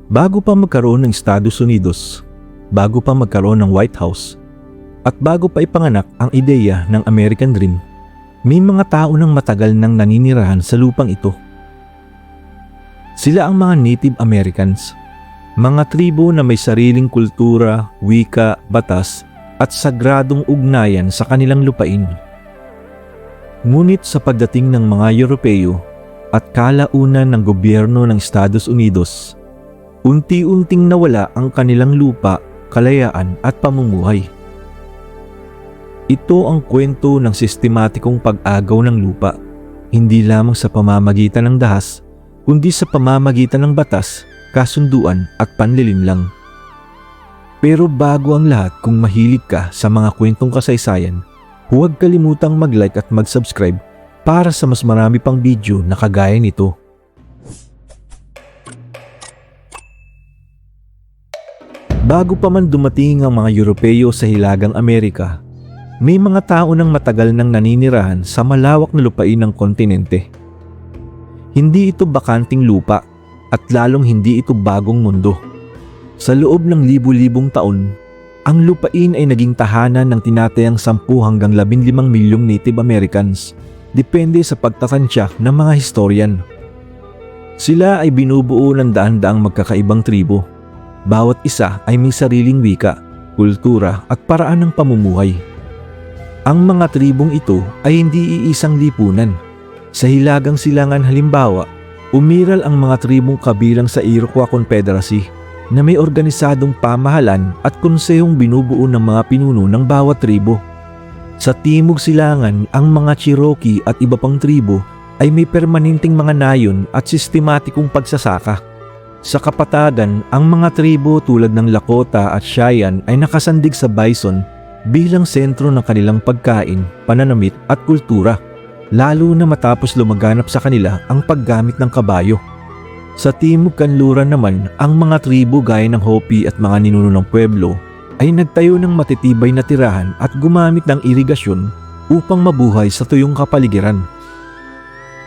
Bago pa magkaroon ng Estados Unidos, bago pa magkaroon ng White House, at bago pa ipanganak ang ideya ng American Dream, may mga tao nang matagal nang naninirahan sa lupang ito. Sila ang mga Native Americans, mga tribo na may sariling kultura, wika, batas at sagradong ugnayan sa kanilang lupain. Ngunit sa pagdating ng mga Europeo at kalaunan ng gobyerno ng Estados Unidos, unti-unting nawala ang kanilang lupa, kalayaan at pamumuhay. Ito ang kwento ng sistematikong pag-agaw ng lupa, hindi lamang sa pamamagitan ng dahas, kundi sa pamamagitan ng batas, kasunduan at panlilinlang. Pero bago ang lahat, kung mahilig ka sa mga kwentong kasaysayan, huwag kalimutang mag-like at mag-subscribe para sa mas marami pang video na kagaya nito. Bago pa man dumating ang mga Europeo sa Hilagang Amerika, may mga tao nang matagal nang naninirahan sa malawak na lupain ng kontinente. Hindi ito bakanting lupa at lalong hindi ito bagong mundo. Sa loob ng libu-libong taon, ang lupain ay naging tahanan ng tinatayang 10 hanggang 15 milyong Native Americans, depende sa pagtatansya ng mga historian. Sila ay binubuo ng daan-daang magkakaibang tribo. Bawat isa ay may sariling wika, kultura at paraan ng pamumuhay. Ang mga tribong ito ay hindi iisang lipunan. Sa Hilagang Silangan halimbawa, umiral ang mga tribong kabilang sa Iroquois Confederacy na may organisadong pamahalan at konsehong binubuo ng mga pinuno ng bawat tribo. Sa Timog Silangan, ang mga Cherokee at iba pang tribo ay may permanenteng mga nayon at sistematikong pagsasaka. Sa kapatagan, ang mga tribo tulad ng Lakota at Cheyenne ay nakasandig sa bison bilang sentro ng kanilang pagkain, pananamit at kultura, lalo na matapos lumaganap sa kanila ang paggamit ng kabayo. Sa Timog Kanluran naman, ang mga tribo gaya ng Hopi at mga ninuno ng pueblo ay nagtayo ng matitibay na tirahan at gumamit ng irigasyon upang mabuhay sa tuyong kapaligiran.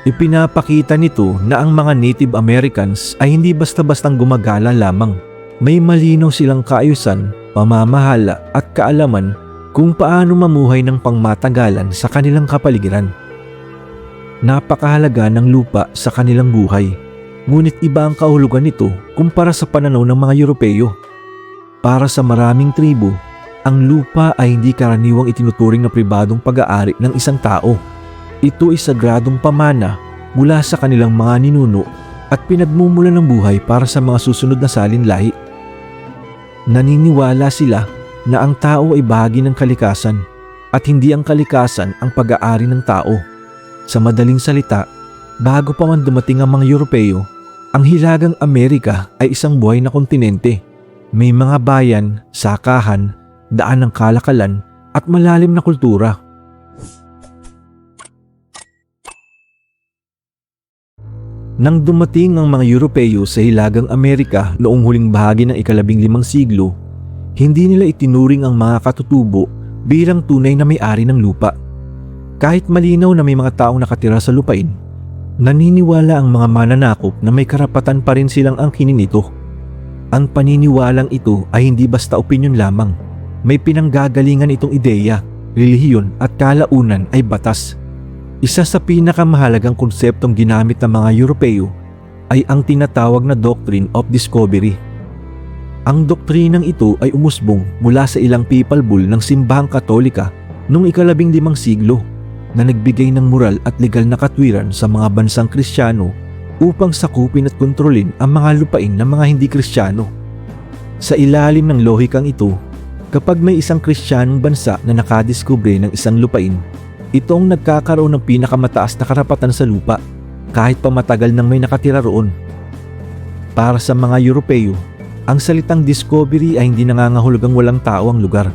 Ipinapakita nito na ang mga Native Americans ay hindi basta-bastang gumagala lamang. May malinaw silang kaayusan, pamamahala at kaalaman kung paano mamuhay ng pangmatagalan sa kanilang kapaligiran. Napakahalaga ng lupa sa kanilang buhay, ngunit iba ang kahulugan nito kumpara sa pananaw ng mga Europeo. Para sa maraming tribo, ang lupa ay hindi karaniwang itinuturing na pribadong pag-aari ng isang tao. Ito ay sagradong pamana mula sa kanilang mga ninuno at pinagmumulan ng buhay para sa mga susunod na salinlahi. Naniniwala sila na ang tao ay bahagi ng kalikasan at hindi ang kalikasan ang pag-aari ng tao. Sa madaling salita, bago pa man dumating ang mga Europeo, ang Hilagang Amerika ay isang buhay na kontinente. May mga bayan, sakahan, daan ng kalakalan at malalim na kultura. Nang dumating ang mga Europeo sa Hilagang Amerika noong huling bahagi ng ika-15 siglo, hindi nila itinuring ang mga katutubo bilang tunay na may-ari ng lupa. Kahit malinaw na may mga taong nakatira sa lupain, naniniwala ang mga mananakop na may karapatan pa rin silang angkinin ito. Ang paniniwalang ito ay hindi basta opinyon lamang. May pinanggagalingan itong ideya, relihiyon at kalaunan ay batas. Isa sa pinakamahalagang konseptong ginamit ng mga Europeo ay ang tinatawag na Doctrine of Discovery. Ang doktrinang ito ay umusbong mula sa ilang papal bull ng Simbahang Katolika noong ika-15 siglo na nagbigay ng moral at legal na katwiran sa mga bansang Kristiyano upang sakupin at kontrolin ang mga lupain ng mga hindi Kristiyano. Sa ilalim ng lohikang ito, kapag may isang Kristiyanong bansa na nakadiskubre ng isang lupain, ito ang nagkakaroon ng pinakamataas na karapatan sa lupa kahit pa matagal nang may nakatira roon. Para sa mga Europeo, ang salitang discovery ay hindi nangangahulugang walang tao ang lugar.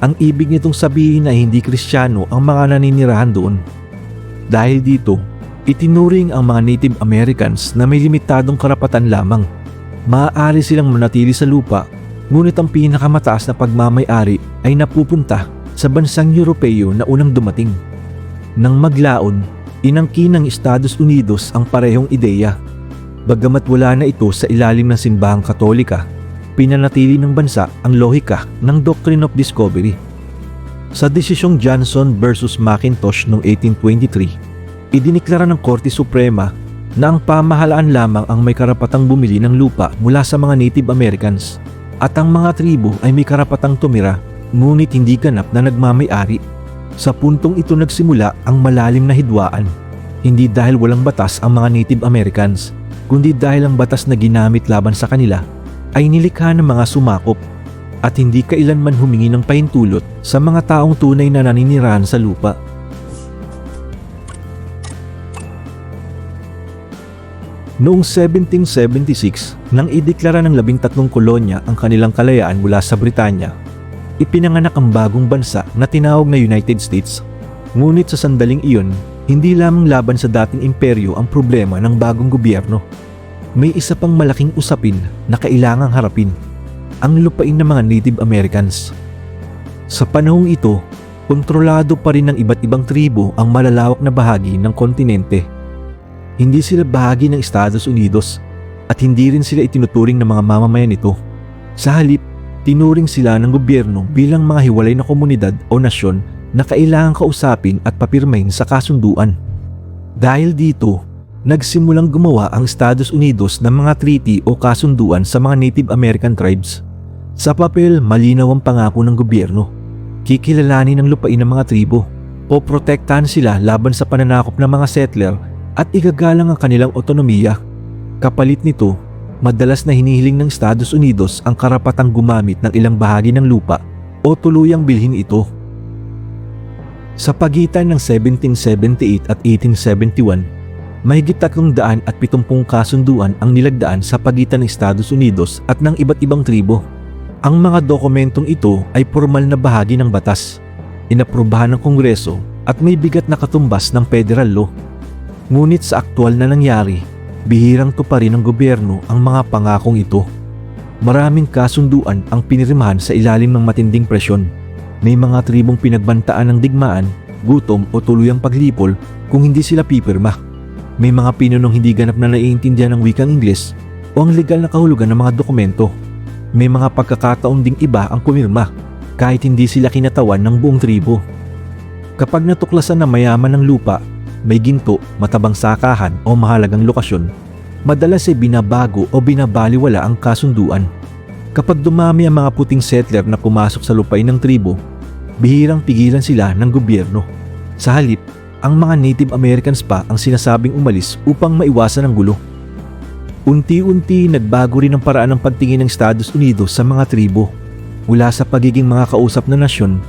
Ang ibig nitong sabihin ay hindi Kristiyano ang mga naninirahan doon. Dahil dito, itinuring ang mga Native Americans na may limitadong karapatan lamang. Maaari silang manatili sa lupa, ngunit ang pinakamataas na pagmamay-ari ay napupunta sa bansang Europeo na unang dumating. Nang maglaon, inangkin ng Estados Unidos ang parehong ideya. Bagamat wala na ito sa ilalim ng simbahang Katolika, pinanatili ng bansa ang lohika ng Doctrine of Discovery. Sa desisyong Johnson versus Mackintosh noong 1823, idiniklara ng Korte Suprema na ang pamahalaan lamang ang may karapatang bumili ng lupa mula sa mga Native Americans at ang mga tribo ay may karapatang tumira ngunit hindi ganap na nagmamay-ari. Sa puntong ito nagsimula ang malalim na hidwaan, hindi dahil walang batas ang mga Native Americans, kundi dahil ang batas na ginamit laban sa kanila ay nilikha ng mga sumakop at hindi kailanman humingi ng pahintulot sa mga taong tunay na naninirahan sa lupa. Noong 1776, nang ideklara ng 13 kolonya ang kanilang kalayaan mula sa Britanya, ipinanganak ang bagong bansa na tinawag na United States. Ngunit sa sandaling iyon, hindi lamang laban sa dating imperyo ang problema ng bagong gobyerno. May isa pang malaking usapin na kailangang harapin, ang lupain ng mga Native Americans. Sa panahong ito, kontrolado pa rin ng iba't ibang tribo ang malalawak na bahagi ng kontinente. Hindi sila bahagi ng Estados Unidos at hindi rin sila itinuturing ng mga mamamayan nito. Sa halip, tinuring sila ng gobyerno bilang mga hiwalay na komunidad o nasyon na kailangang kausapin at papirmahin sa kasunduan. Dahil dito, nagsimulang gumawa ang Estados Unidos ng mga treaty o kasunduan sa mga Native American tribes. Sa papel, malinaw ang pangako ng gobyerno. Kikilalanin ng lupain ng mga tribo o protektahan sila laban sa pananakop ng mga settler at igagalang ang kanilang otonomiya. Kapalit nito, madalas na hinihiling ng Estados Unidos ang karapatang gumamit ng ilang bahagi ng lupa o tuluyang bilhin ito. Sa pagitan ng 1778 at 1871, mahigit 370 kasunduan ang nilagdaan sa pagitan ng Estados Unidos at ng iba't ibang tribo. Ang mga dokumentong ito ay formal na bahagi ng batas, inaprubahan ng Kongreso at may bigat na katumbas ng federal law. Ngunit sa aktwal na nangyari, bihirang tuparin ng gobyerno ang mga pangakong ito. Maraming kasunduan ang pinirmahan sa ilalim ng matinding presyon. May mga tribong pinagbantaan ng digmaan, gutom o tuluyang paglipol kung hindi sila pipirma. May mga pinunong hindi ganap na naiintindihan ng wikang Ingles o ang legal na kahulugan ng mga dokumento. May mga pagkakataon ding iba ang pumirma kahit hindi sila kinatawan ng buong tribo. Kapag natuklasan na mayaman ng lupa, may ginto, matabang sakahan o mahalagang lokasyon, madalas ay binabago o binabaliwala ang kasunduan. Kapag dumami ang mga puting settler na pumasok sa lupain ng tribo, bihirang pigilan sila ng gobyerno. Sa halip, ang mga Native Americans pa ang sinasabing umalis upang maiwasan ang gulo. Unti-unti nagbago rin ang paraan ng pagtingin ng Estados Unidos sa mga tribo. Mula sa pagiging mga kausap na nasyon,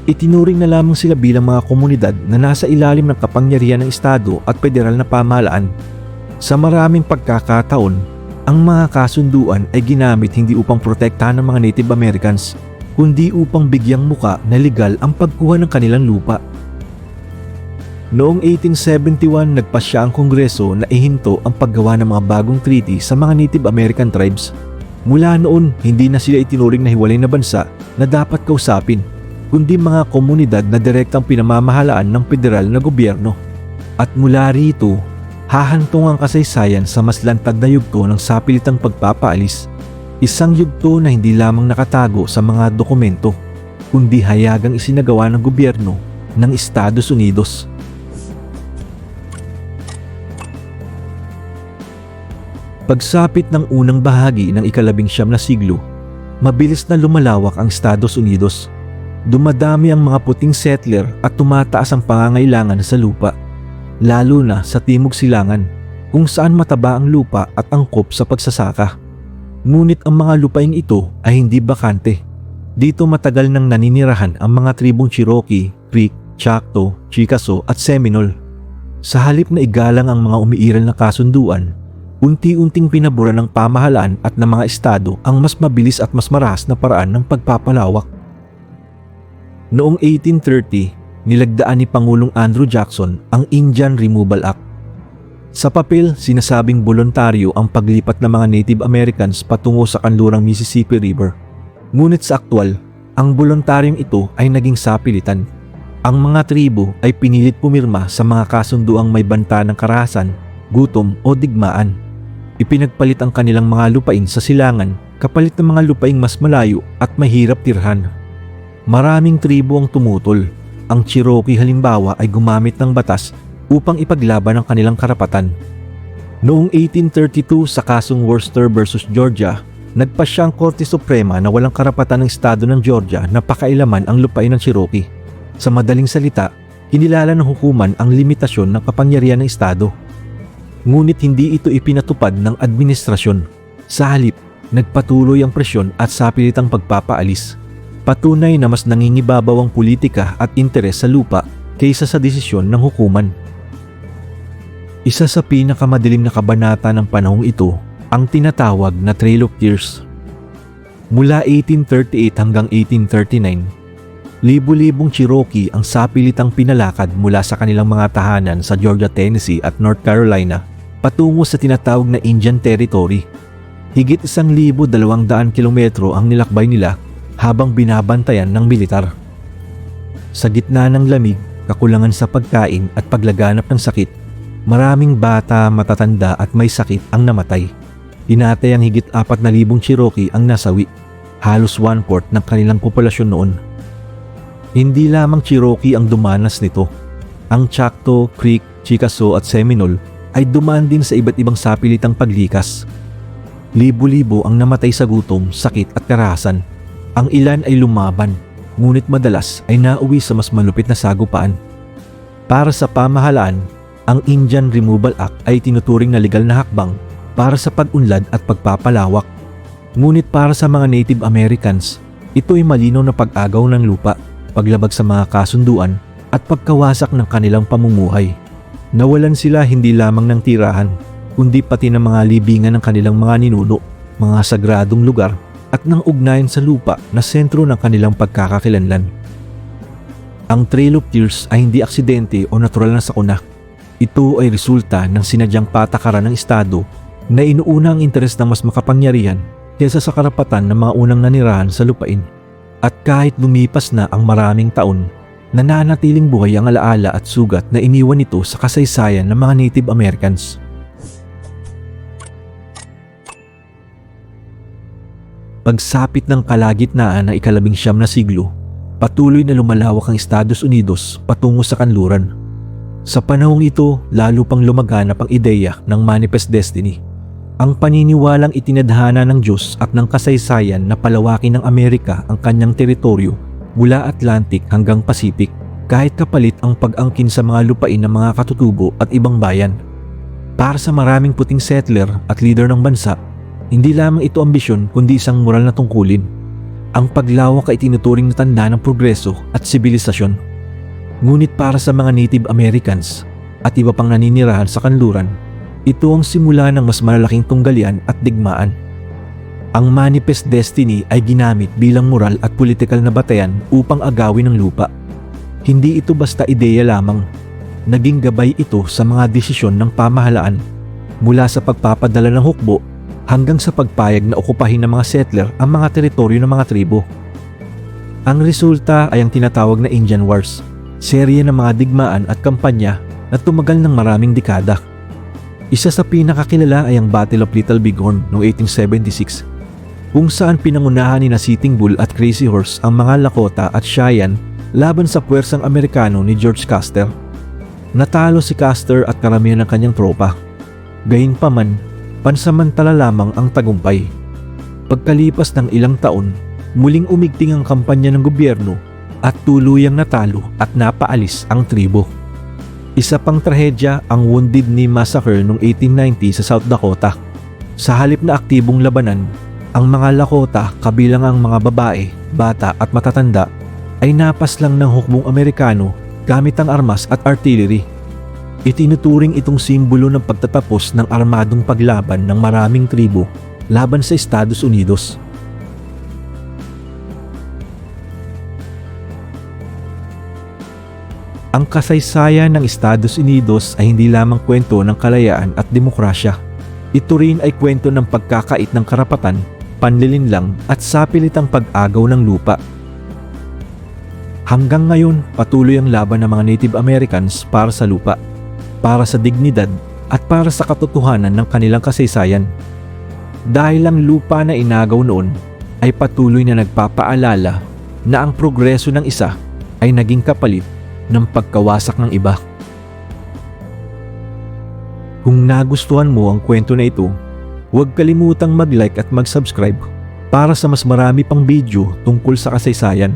itinuring na lamang sila bilang mga komunidad na nasa ilalim ng kapangyarihan ng Estado at federal na pamahalaan. Sa maraming pagkakataon, ang mga kasunduan ay ginamit hindi upang protektahan ng mga Native Americans, kundi upang bigyang muka na legal ang pagkuha ng kanilang lupa. Noong 1871, nagpasya ang Kongreso na ihinto ang paggawa ng mga bagong treaty sa mga Native American tribes. Mula noon, hindi na sila itinuring na hiwalay na bansa na dapat kausapin, kundi mga komunidad na direktang pinamamahalaan ng federal na gobyerno. At mula rito, hahantong ang kasaysayan sa mas lantad na yugto ng sapilitang pagpapaalis. Isang yugto na hindi lamang nakatago sa mga dokumento, kundi hayagang isinagawa ng gobyerno ng Estados Unidos. Pagsapit ng unang bahagi ng ika-19 na siglo, mabilis na lumalawak ang Estados Unidos. Dumadami ang mga puting settler at tumataas ang pangangailangan sa lupa, lalo na sa Timog Silangan, kung saan mataba ang lupa at angkop sa pagsasaka. Ngunit ang mga lupaing ito ay hindi bakante. Dito matagal nang naninirahan ang mga tribong Cherokee, Creek, Choctaw, Chickasaw at Seminole. Sa halip na igalang ang mga umiiral na kasunduan, unti-unting pinabura ng pamahalaan at ng mga estado ang mas mabilis at mas marahas na paraan ng pagpapalawak. Noong 1830, nilagdaan ni Pangulong Andrew Jackson ang Indian Removal Act. Sa papel, sinasabing voluntaryo ang paglipat ng mga Native Americans patungo sa kanlurang Mississippi River. Ngunit sa aktwal, ang voluntaryong ito ay naging sapilitan. Ang mga tribo ay pinilit pumirma sa mga kasunduang may banta ng karahasan, gutom o digmaan. Ipinagpalit ang kanilang mga lupain sa silangan kapalit ng mga lupaing mas malayo at mahirap tirhan. Maraming tribo ang tumutol. Ang Cherokee halimbawa ay gumamit ng batas upang ipaglaban ang kanilang karapatan. Noong 1832 sa kasong Worcester versus Georgia, nagpasya ang Korte Suprema na walang karapatan ng estado ng Georgia na pakailaman ang lupain ng Cherokee. Sa madaling salita, hinilala ng hukuman ang limitasyon ng kapangyarihan ng estado. Ngunit hindi ito ipinatupad ng administrasyon. Sa halip, nagpatuloy ang presyon at sapilitang pagpapaalis. Patunay na mas nangingibabaw ang politika at interes sa lupa kaysa sa desisyon ng hukuman. Isa sa pinakamadilim na kabanata ng panahong ito ang tinatawag na Trail of Tears. Mula 1838 hanggang 1839, libu-libong Cherokee ang sapilitang pinalakad mula sa kanilang mga tahanan sa Georgia, Tennessee at North Carolina patungo sa tinatawag na Indian Territory. Higit 1,200 kilometro ang nilakbay nila habang binabantayan ng militar. Sa gitna ng lamig, kakulangan sa pagkain at paglaganap ng sakit, maraming bata, matatanda at may sakit ang namatay. Tinatay ang higit 4,000 Cherokee ang nasawi, halos 1/4 ng kanilang populasyon noon. Hindi lamang Cherokee ang dumanas nito. Ang Choctaw, Creek, Chickasaw at Seminole ay dumaan din sa iba't ibang sapilitang paglikas. Libo-libo ang namatay sa gutom, sakit at karahasan. Ang ilan ay lumaban, ngunit madalas ay nauwi sa mas malupit na sagupaan. Para sa pamahalaan, ang Indian Removal Act ay tinuturing na legal na hakbang para sa pag-unlad at pagpapalawak. Ngunit para sa mga Native Americans, ito ay malinaw na pag-agaw ng lupa, paglabag sa mga kasunduan at pagkawasak ng kanilang pamumuhay. Nawalan sila hindi lamang ng tirahan, kundi pati ng mga libingan ng kanilang mga ninuno, mga sagradong lugar at ng ugnayan sa lupa na sentro ng kanilang pagkakakilanlan. Ang Trail of Tears ay hindi aksidente o natural na sakuna. Ito ay resulta ng sinadyang patakaran ng estado na inuuna ang interes ng mas makapangyarihan kaysa sa karapatan ng mga unang nanirahan sa lupain. At kahit lumipas na ang maraming taon, nananatiling buhay ang alaala at sugat na iniwan nito sa kasaysayan ng mga Native Americans. Pagsapit ng kalagitnaan ng ika-19 na siglo, patuloy na lumalawak ang Estados Unidos patungo sa kanluran. Sa panahong ito, lalo pang lumaganap ang ideya ng Manifest Destiny, ang paniniwalang itinadhana ng Diyos at ng kasaysayan na palawakin ng Amerika ang kanyang teritoryo mula Atlantic hanggang Pacific, kahit kapalit ang pag-angkin sa mga lupain ng mga katutubo at ibang bayan. Para sa maraming puting settler at leader ng bansa, hindi lamang ito ambisyon kundi isang moral na tungkulin. Ang paglawak ay tinuturing na tanda ng progreso at sibilisasyon. Ngunit para sa mga Native Americans at iba pang naninirahan sa kanluran, ito ang simula ng mas malalaking tunggalian at digmaan. Ang Manifest Destiny ay ginamit bilang moral at politikal na batayan upang agawin ang lupa. Hindi ito basta ideya lamang. Naging gabay ito sa mga desisyon ng pamahalaan, mula sa pagpapadala ng hukbo hanggang sa pagpayag na okupahin ng mga settler ang mga teritoryo ng mga tribo. Ang resulta ay ang tinatawag na Indian Wars, serye ng mga digmaan at kampanya na tumagal ng maraming dekada. Isa sa pinakakilala ay ang Battle of Little Bighorn noong 1876, kung saan pinangunahan ni Sitting Bull at Crazy Horse ang mga Lakota at Cheyenne laban sa puwersang Amerikano ni George Custer. Natalo si Custer at karamihan ng kanyang tropa. Gayunpaman, pansamantala lamang ang tagumpay. Pagkalipas ng ilang taon, muling umigting ang kampanya ng gobyerno at tuluyang natalo at napaalis ang tribo. Isa pang trahedya ang Wounded Knee Massacre noong 1890 sa South Dakota. Sa halip na aktibong labanan, ang mga Lakota, kabilang ang mga babae, bata at matatanda, ay napas lang ng hukbong Amerikano gamit ang armas at artillery. Itinuturing itong simbolo ng pagtatapos ng armadong paglaban ng maraming tribo laban sa Estados Unidos. Ang kasaysayan ng Estados Unidos ay hindi lamang kwento ng kalayaan at demokrasya. Ito rin ay kwento ng pagkakait ng karapatan, panlilinlang at sapilitang pag-agaw ng lupa. Hanggang ngayon, patuloy ang laban ng mga Native Americans para sa lupa, para sa dignidad at para sa katotohanan ng kanilang kasaysayan. Dahil ang lupa na inagaw noon ay patuloy na nagpapaalala na ang progreso ng isa ay naging kapalit ng pagkawasak ng iba. Kung nagustuhan mo ang kwento na ito, huwag kalimutang mag-like at mag-subscribe para sa mas marami pang video tungkol sa kasaysayan.